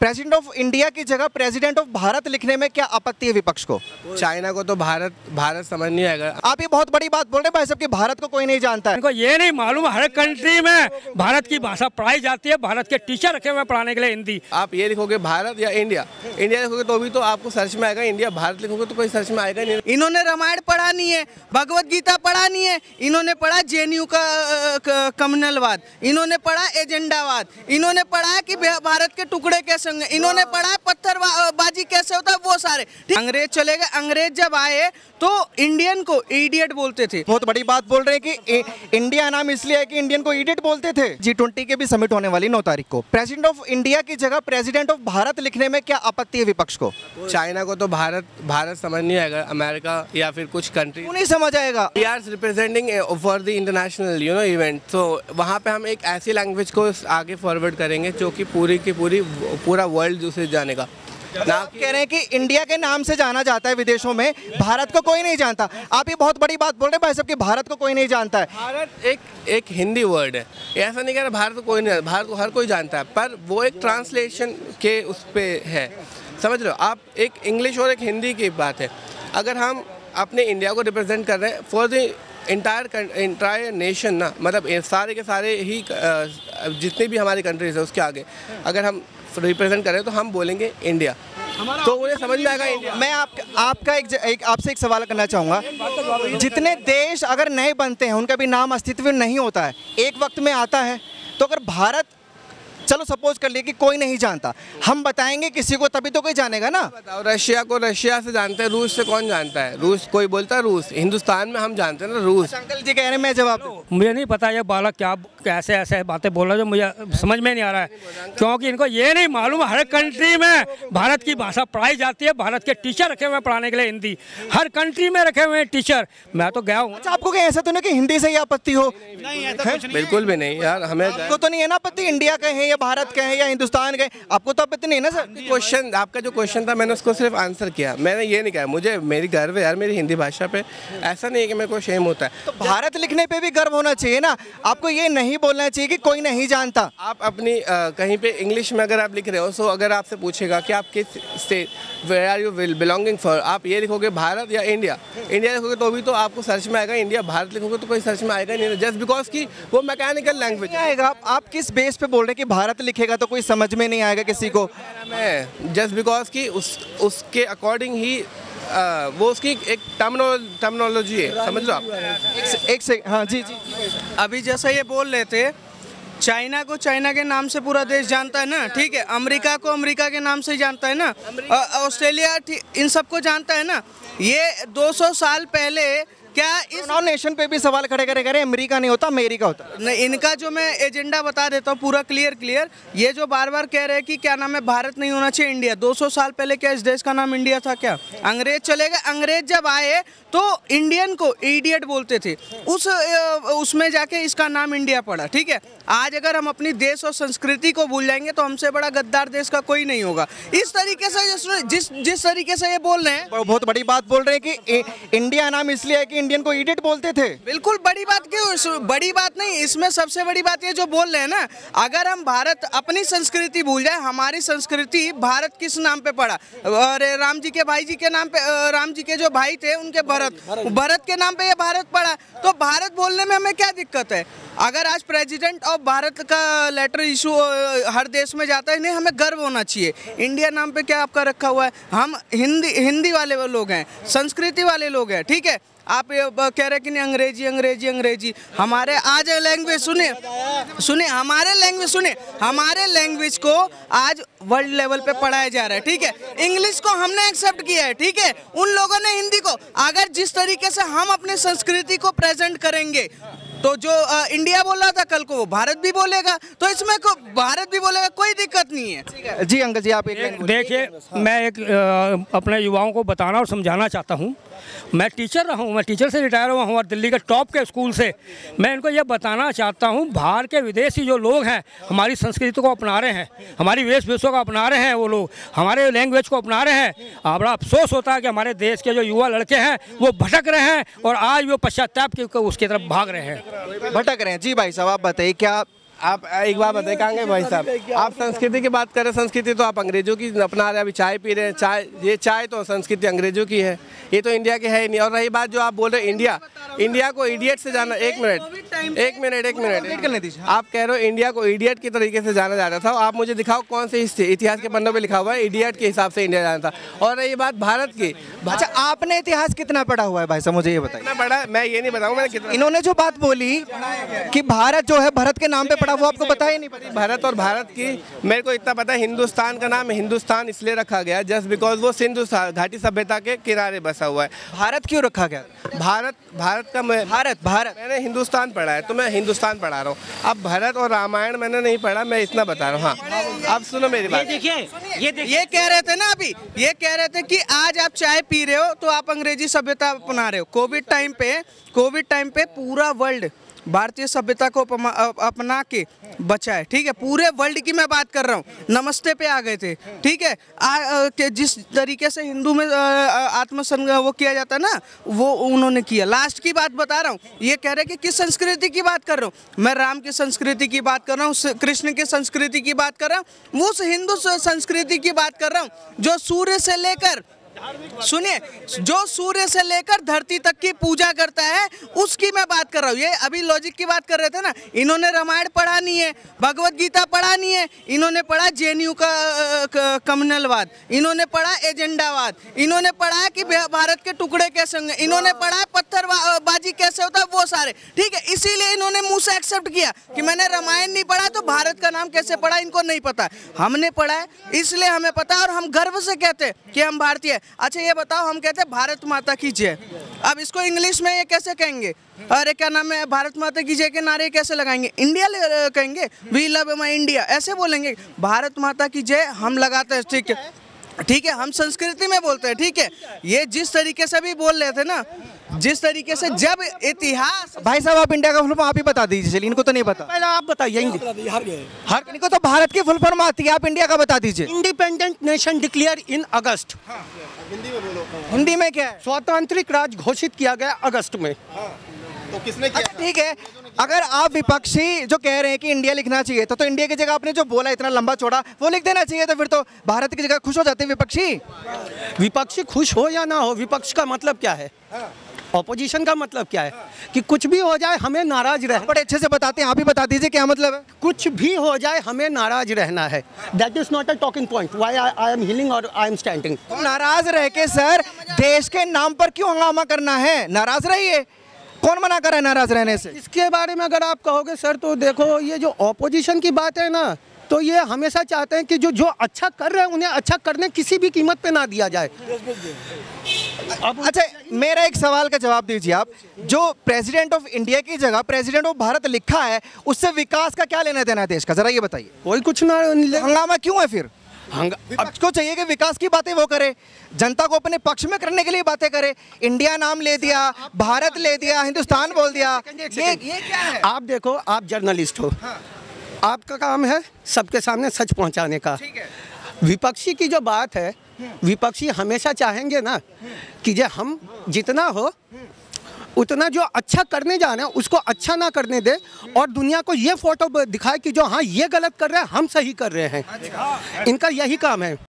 President of India की जगह president of Bharat लिखने में क्या आपत्ति है विपक्ष को? चाइना को तो भारत समझ नहीं आएगा। आप ये बहुत बड़ी बात बोल रहे हैं भाई साहब कि भारत को कोई नहीं जानता है। इनको ये नहीं मालूम हर कंट्री में भारत की भाषा पढ़ाई जाती है, भारत के टीचर रखे हुए पढ़ाने के लिए हिंदी। आप ये लिखोगे भारत या इंडिया लिखोगे तो भी तो आपको सर्च में आएगा, इंडिया भारत लिखोगे तो कोई सर्च में आएगा नहीं। इन्होंने रामायण पढ़ा नहीं है, भगवत गीता पढ़ा नहीं है, इन्होंने पढ़ा जेएनयू का कम्युनलवाद, इन्होंने पढ़ा एजेंडावाद, इन्होंने पढ़ा कि भारत के टुकड़े कैसे होंगे, इन्होंने पढ़ा पत्थरबाजी कैसे होता है, वो सारे। अंग्रेज चले गए, अंग्रेज जब आए तो इंडियन को इडियट बोलते थे। बहुत बड़ी बात बोल रहे हैं कि इंडिया नाम इसलिए है कि इंडियन को इडियट बोलते थे। G20 के भी समिट होने वाली 9 तारीख को। प्रेसिडेंट ऑफ इंडिया की जगह प्रेसिडेंट ऑफ भारत लिखने में क्या आपत्ति है विपक्ष को? चाइना को तो भारत समझ नहीं आएगा, अमेरिका या फिर कुछ कंट्री क्यों नहीं समझ आएगा? We are representing for the international event, तो वहाँ पे हम एक ऐसी लैंग्वेज को आगे फॉरवर्ड करेंगे जो कि पूरा वर्ल्ड उसे जानेगा। आप कह रहे हैं कि इंडिया के नाम से जाना जाता है विदेशों में, भारत को कोई नहीं जानता। आप ये बहुत बड़ी बात बोल रहे हैं भाई साहब कि भारत को कोई नहीं जानता है। भारत एक हिंदी वर्ड है, ऐसा नहीं कह रहा भारत को कोई नहीं, भारत को हर कोई जानता है, पर वो एक ट्रांसलेशन के उस पर है, समझ रहे हो आप? एक इंग्लिश और एक हिंदी की बात है। अगर हम अपने इंडिया को रिप्रेजेंट कर रहे हैं फॉर द इंटायर नेशन ना, मतलब सारे के सारे ही जितनी भी हमारी कंट्रीज है उसके आगे अगर हम रिप्रेजेंट करें तो हम बोलेंगे इंडिया, तो उन्हें समझ में आएगा इंडिया। मैं आपसे एक सवाल करना चाहूँगा। जितने देश अगर नए बनते हैं उनका भी नाम अस्तित्व नहीं होता है, एक वक्त में आता है, तो अगर भारत, चलो सपोज कर लिए कि कोई नहीं जानता, हम बताएंगे किसी को तभी तो कोई जानेगा ना। बताओ, रशिया को रशिया से जानते हैं, रूस से कौन जानता है? रूस कोई बोलता है रूस, हिंदुस्तान में हम जानते हैं ना रूस। अंकल जी कह रहे हैं, मैं जवाब दूं। मुझे नहीं पता ये बालक क्या कैसे ऐसे बातें बोल रहा है जो मुझे समझ में नहीं आ रहा है, क्योंकि इनको ये नहीं मालूम हर कंट्री में भारत की भाषा पढ़ाई जाती है, भारत के टीचर रखे हुए पढ़ाने के लिए हिंदी, हर कंट्री में रखे हुए हैं टीचर। मैं तो गया हूँ। अच्छा, आपको क्या ऐसा तो नहीं कि हिंदी से ही आपत्ति हो? बिल्कुल भी नहीं यार, हमें आपको तो नहीं है ना आपत्ति, इंडिया के हैं या भारत के हैं या हिंदुस्तान के, आपको तो आपत्ति नहीं है ना सर? क्वेश्चन, आपका जो क्वेश्चन था मैंने उसको सिर्फ आंसर किया, मैंने ये नहीं कहा मुझे मेरी गर्व है यार मेरी हिंदी भाषा पे, ऐसा नहीं है कि मेरे को शेम होता है। तो भारत लिखने पे भी गर्व होना चाहिए ना, आपको ये नहीं बोलना चाहिए कि कोई नहीं जानता। आप अपनी कहीं पे इंग्लिश में अगर आप लिख रहे हो, सो अगर आपसे पूछेगा कि आप किस state, where are you belonging for, आप ये लिखोगे भारत या इंडिया लिखोगे तो भी तो आपको सर्च में आएगा, इंडिया भारत लिखोगे तो कोई सर्च में आएगा नहीं, जस्ट बिकॉज कि वो मैकेनिकल लैंग्वेज आएगा। आप किस बेस पे बोल रहे हैं कि भारत लिखेगा तो कोई समझ में नहीं आएगा किसी को? मैं जस्ट बिकॉज कि उसके अकॉर्डिंग ही वो उसकी एक टर्मिनोलॉजी है, समझ लो आप। एक से हाँ जी जी, अभी जैसा ये बोल रहे थे, चाइना को चाइना के नाम से पूरा देश जानता है ना, ठीक है, अमेरिका को अमेरिका के नाम से जानता है ना, ऑस्ट्रेलिया इन सबको जानता है ना। ये 200 साल पहले क्या इस नेशन पे भी सवाल खड़े करे अमेरिका नहीं होता, अमेरिका होता। नहीं, इनका जो मैं एजेंडा बता देता हूँ पूरा क्लियर, ये जो बार बार कह रहे हैं कि क्या नाम है भारत नहीं होना चाहिए इंडिया, 200 साल पहले क्या इस देश का नाम इंडिया था क्या? अंग्रेज चले गए, अंग्रेज जब आए तो इंडियन को इडियट बोलते थे, उसमें जाके इसका नाम इंडिया पड़ा, ठीक है। आज अगर हम अपनी देश और संस्कृति को भूल जाएंगे तो हमसे बड़ा गद्दार देश का कोई नहीं होगा। इस तरीके से जिस तरीके से ये बोल रहे हैं, बहुत बड़ी बात बोल रहे हैं कि इंडिया नाम इसलिए है कि इंडियन को इडियट बोलते थे। बिल्कुल बड़ी बात क्यों, बड़ी बात नहीं, इसमें सबसे बड़ी बात ये जो बोल रहे हैं ना, अगर हम भारत अपनी संस्कृति भूल जाए, हमारी संस्कृति भारत किस नाम पे पड़ा? और राम जी के भाई जी के नाम पे, राम जी के जो भाई थे उनके भरत के नाम पे ये भारत पड़ा, तो भारत बोलने में हमें क्या दिक्कत है? अगर आज प्रेसिडेंट ऑफ भारत का लेटर इशू हर देश में जाता है, नहीं, हमें गर्व होना चाहिए। इंडिया नाम पे क्या आपका रखा हुआ है? हम हिंदी वाले लोग हैं, संस्कृति वाले लोग हैं, ठीक है। आप ये कह रहे हैं कि नहीं अंग्रेजी, हमारे आज लैंग्वेज सुने हमारे लैंग्वेज को आज वर्ल्ड लेवल पे पढ़ाया जा रहा है, ठीक है। इंग्लिश को हमने एक्सेप्ट किया है, ठीक है, उन लोगों ने हिंदी को। अगर जिस तरीके से हम अपनी संस्कृति को प्रेजेंट करेंगे तो जो इंडिया बोल रहा था कल को वो भारत भी बोलेगा, तो इसमें भारत भी बोलेगा, कोई दिक्कत नहीं है। जी अंकल जी, आप देखिए, मैं एक अपने युवाओं को बताना और समझाना चाहता हूँ। मैं टीचर रहा हूँ, मैं टीचर से रिटायर हुआ हूँ और दिल्ली के टॉप के स्कूल से। मैं इनको ये बताना चाहता हूँ, बाहर के विदेशी जो लोग हैं हमारी संस्कृति को अपना रहे हैं, हमारी वेशभूषा को अपना रहे हैं, वो लोग हमारे लैंग्वेज को अपना रहे हैं। बड़ा अफसोस होता है कि हमारे देश के जो युवा लड़के हैं वो भटक रहे हैं और आज वो पश्चाताप के उसकी तरफ भाग रहे हैं, भटक रहे हैं। जी भाई साहब, आप बताइए, क्या आप एक बात बताइए कहाँ गए भाई साहब, आप संस्कृति की बात कर रहे हैं, संस्कृति तो आप अंग्रेजों की अपना रहे हैं, अभी चाय पी रहे हैं, चाय तो संस्कृति अंग्रेजों की है, ये तो इंडिया की है ही नहीं। और रही बात जो आप बोल रहे हैं इंडिया को इडियट से जाना, एक मिनट आप कह रहे हो इंडिया को इडियट की तरीके से जाना जाता था, आप मुझे दिखाओ कौन से इतिहास के पन्नों पे लिखा हुआ है इडियट के हिसाब से इंडिया जाना था। और रही बात भारत की, अच्छा आपने इतिहास कितना पढ़ा हुआ है भाई साहब, मुझे ये बताइए। कितना पढ़ा मैं ये नहीं बताऊँ मैंने कितना। इन्होंने जो बात बोली कि भारत जो है भारत के नाम पे पड़ा, वो आपको पता ही नहीं पता। भारत और भारत की मेरे को इतना पता है, हिंदुस्तान का नाम हिंदुस्तान इसलिए रखा गया जस्ट बिकॉज वो सिंधु घाटी सभ्यता के किनारे बसा हुआ है। भारत क्यों रखा गया? भारत मैंने हिंदुस्तान पढ़ा है तो मैं हिंदुस्तान पढ़ा रहा हूँ। अब भारत और रामायण मैंने नहीं पढ़ा, मैं इतना बता रहा हूँ। हाँ अब सुनो मेरी बात, ये कह रहे थे ना अभी, ये कह रहे थे कि आज आप चाय पी रहे हो तो आप अंग्रेजी सभ्यता अपना रहे हो। कोविड टाइम पे पूरा वर्ल्ड भारतीय सभ्यता को अपना के बचा है, ठीक है। पूरे वर्ल्ड की मैं बात कर रहा हूँ, नमस्ते पे आ गए थे, ठीक है। जिस तरीके से हिंदू में वो किया जाता है ना, वो उन्होंने किया। लास्ट की बात बता रहा हूँ, ये कह रहे कि किस संस्कृति की बात कर रहा हूँ मैं, राम की संस्कृति की बात कर रहा हूँ, कृष्ण की संस्कृति की बात कर रहा हूँ, उस हिंदू संस्कृति की बात कर रहा हूँ जो सूर्य से लेकर, सुनिए, जो सूर्य से लेकर धरती तक की पूजा करता है, उसकी मैं बात कर रहा हूँ। ये अभी लॉजिक की बात कर रहे थे ना, इन्होंने रामायण पढ़ा नहीं है, भगवत गीता पढ़ा नहीं है, इन्होंने पढ़ा जेएनयू का कम्युनलवाद, इन्होंने पढ़ा एजेंडावाद, इन्होंने पढ़ा कि भारत के टुकड़े कैसे होंगे, इन्होंने पढ़ा पत्थरबाजी कैसे होता है, वो सारे, ठीक है। इसीलिए इन्होंने मुंह से एक्सेप्ट किया कि मैंने रामायण नहीं पढ़ा तो भारत का नाम कैसे पढ़ा, इनको नहीं पता। हमने पढ़ा है इसलिए हमें पता है और हम गर्व से कहते हैं कि हम भारतीय। अच्छा ये बताओ, हम कहते हैं भारत माता की जय, अब इसको इंग्लिश में ये कैसे कहेंगे? अरे क्या नाम है, भारत माता की जय के नारे कैसे लगाएंगे? इंडिया कहेंगे, वी लव माय इंडिया, ऐसे बोलेंगे। भारत माता की जय हम लगाते हैं, ठीक है, हम संस्कृति में बोलते हैं, ठीक है। ये जिस तरीके से भी बोल रहे थे ना, जिस तरीके से जब इतिहास, भाई साहब आप इंडिया का फुल फॉर्म आप ही बता दीजिए, चलिए इनको तो नहीं पता, पहले आप बताइए। हर इनको तो भारत की फुल फॉर्म आती है, आप इंडिया का बता दीजिए। इंडिपेंडेंट नेशन डिक्लेयर इन अगस्त। हिंदी में क्या है? स्वतंत्रिक राज्य घोषित किया गया अगस्त में। तो किसने किया? अच्छा, ठीक है, अगर आप विपक्षी जो कह रहे हैं कि इंडिया लिखना चाहिए तो इंडिया की जगह आपने जो बोला इतना लंबा चौड़ा वो लिख देना चाहिए, तो फिर तो भारत की जगह खुश हो जाते विपक्षी। विपक्षी खुश हो या ना हो, विपक्ष का मतलब क्या है? ऑपोजिशन का मतलब क्या है? कि कुछ भी हो जाए हमें नाराज रहना। बड़े अच्छे से बताते हैं, आप ही बता दीजिए क्या मतलब है। कुछ भी हो जाए हमें नाराज रहना है, that is not a talking point. Why I am healing और आई एम स्टैंडिंग। नाराज रह के सर देश के नाम पर क्यों हंगामा करना है? नाराज रहिए, कौन मना कर रहा है नाराज रहने से? इसके बारे में अगर आप कहोगे सर, तो देखो ये जो ऑपोजिशन की बात है ना, तो ये हमेशा चाहते हैं कि जो अच्छा कर रहे हैं उन्हें अच्छा करने किसी भी कीमत पे ना दिया जाए। अब अच्छा मेरा एक सवाल का जवाब दीजिए आप, जो प्रेसिडेंट ऑफ इंडिया की जगह प्रेसिडेंट ऑफ भारत लिखा है, उससे विकास का क्या लेना देना है देश का, जरा ये बताइए। कोई कुछ ना, हंगामा क्यों है फिर? विपक्ष को चाहिए कि विकास की बातें वो करे, जनता को अपने पक्ष में करने के लिए बातें करे। इंडिया नाम ले दिया, भारत ले दिया, हिंदुस्तान बोल दिया, ये क्या है? आप देखो, आप जर्नलिस्ट हो, आपका काम है सबके सामने सच पहुंचाने का। विपक्षी की जो बात है, विपक्षी हमेशा चाहेंगे ना कि जो हम जितना हो उतना जो अच्छा करने जाना है उसको अच्छा ना करने दे, और दुनिया को ये फोटो दिखाए कि जो हाँ ये गलत कर रहे हैं हम सही कर रहे हैं। इनका यही काम है।